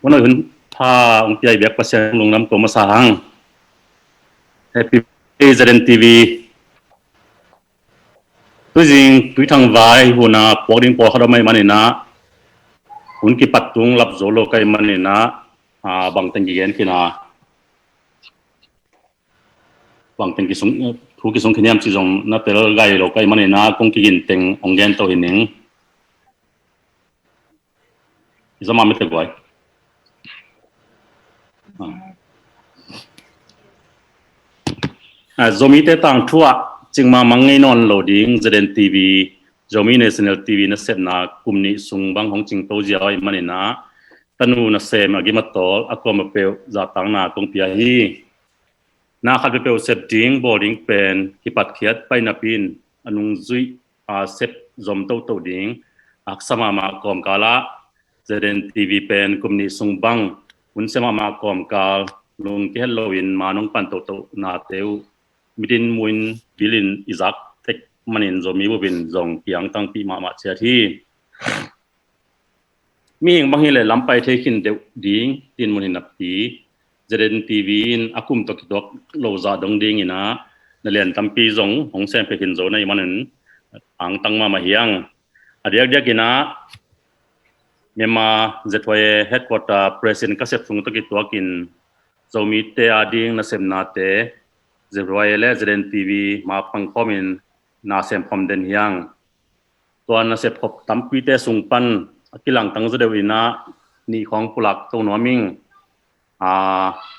วันนั้นพาองค์ใหญ่เบียกประเสริฐลงน้ำตัวมาสร้างแฮปปี้เจริญทีวีตัวจริงตัวทางวายหัวหน้าปอดิ้งปอเขาทำไมมันเนี่ยนะหุ่นกีปัดตุงรับโจโลกไอ้มันเนี่ยนะบางตังกี่เงินกี่นะบางตังกี่สงทุกกี่สงขยามสิจงนับแต่ละไงโลกไอ้มันเนี่ยนะคงกี่เงินเต็งองเงินตัวเห็นหนึ่งจะมาไม่ถึงไว้zomi te tang thua chingma mangai non loading zeden tv zomi national tv na sepna kumni sungbang hong ching to jiai manina tanu na sem agimat tol akom pe za tang na tong pia hi na khat pe setting boarding pen kipat khiat paina pin anung zui sep zom to ding aksama ma kom kala zeden tv pen kumni sungbang un sema ma kom kal lung ke halloween manong pan to na teuมิดินมุนบิลินอิซักเทคมันอินโซมีบุบินจงเพียงตั้งปีมาเชียที่มีบางทีเลยล้ำไปเทคินเดดิ้งดินมุนินนับปีเจเดนทีวีนอากุมตกตกโลซาดงดิ้งนะนั่นเรียนตั้งปีจงของเซมเพคินโซในมันนั้นอังตั้งมาเฮียงเดียกินะเมียมาเจทวยเฮดควอเตอร์เพรสินก็เสพฟงตกิตัวกินโซมีเตอดิ้งนัเซมนาเตเจรวยเล่เจเดนทีวีมาพังคอมินนาเซมพอมเดนเฮียงตัวนาเซพบตั้มปีเตสุงปันกิลังตั้งเจเดวินานี่ของปุลักตัวนัวมิง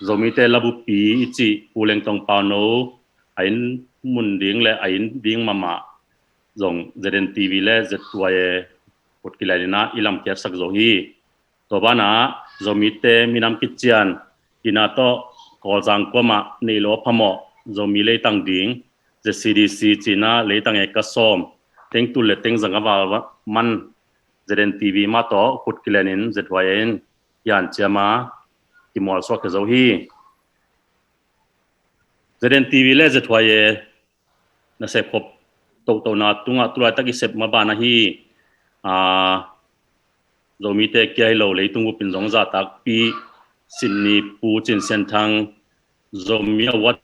โซมีเตลบุปีอิจิปูเลงตองปาวโนไอ้มุนดิ้งและไอ้ดิ้งมาจงเจเดนทีวีเล่เจตัวปดกิเลนะอิลัมเกียร์สักโซฮีตัวบ้านะโซมีเตมีน้ำกิจเจียนกินาโตกอจังกัวมาในโลพมอzomi lei tang ding je cdc china lei tang ek kasom teng tu le teng zanga wa man zeden tv ma to khut kilenin zetwayen yan chama kimol so ke zo hi zeden tv le zetwaye na se khop to na tunga tura ta ki sep ma bana hi zomi te kyai lo lei tungu pin zong za tak pi sinni pu chin sen thang zomi wat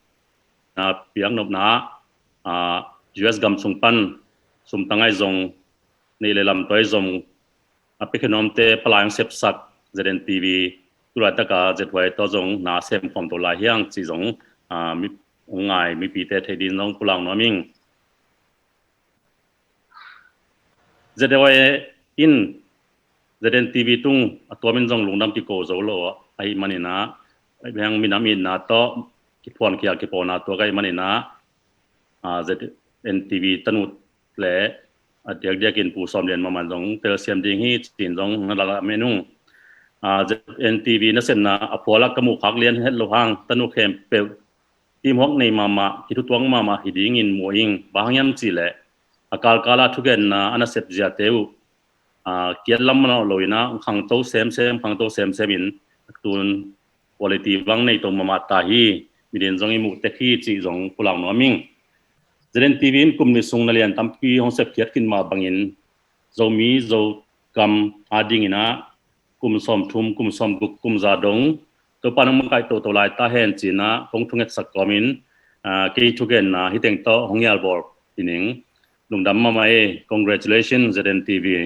เปียงนบนาUS กำสุงปันสุมตั้งไอซงในเลลำตัวไอซงอภิขนมเตปลายเสพสักเจเดนทีวีตุลาตะกาเจ็ดไว้ตัวซงนาเซมพอมตัวลายเฮียงจีซงมีองไงมีปีเตเทดินน้องกุลังน้อมิงเจ็ดไว้อินเจเดนทีวีตุงตัวมินซงลุงดำติโกโซโลไอมันนี่นะไอเพียงมีน้ำมินนาโตกิพวนเคียกิปอนาตัวไกมันนี่นะZNTV ตนุแหละเดียกินปูซอมเรียนมามันสองเตลเซียมดิงฮีจีนสองนั่นละเมนูZNTV นั่นเส้นนะอพอลักกมูขักเรียนเฮ็ดโลหังตนุเข้มเปลทีมฮอกในมาคิดตัวมาฮิดิงินมัวอิงบางยามจีแหละอากาลกาลาทุกเกนนะอันนั้นเสพเจียเตวเกียรลำมันเอาเลยนะขังโตเซมขังโตเซมอินตูนคุณภาพบางในตัวมาตาฮีมีเดินจงอิมุตะขี้จีจงพลังน้อมิงเจเดนทีวีกุมนิสุงนัเลียนตั้มปีของเสพเกียรกินมาบังอินโจมีโจกำอาดิงินะกุมสมทุมกุมสมบุกกุมซาดงตัวปานมังไกตัวลายตาเห็นจีนะคงทุงเอสักกอมินกี่ทุกเกนนะฮิตเองโตหงยาลบอร์ดินิงลุงดำมาไม่ congratulations เจเดนทีวี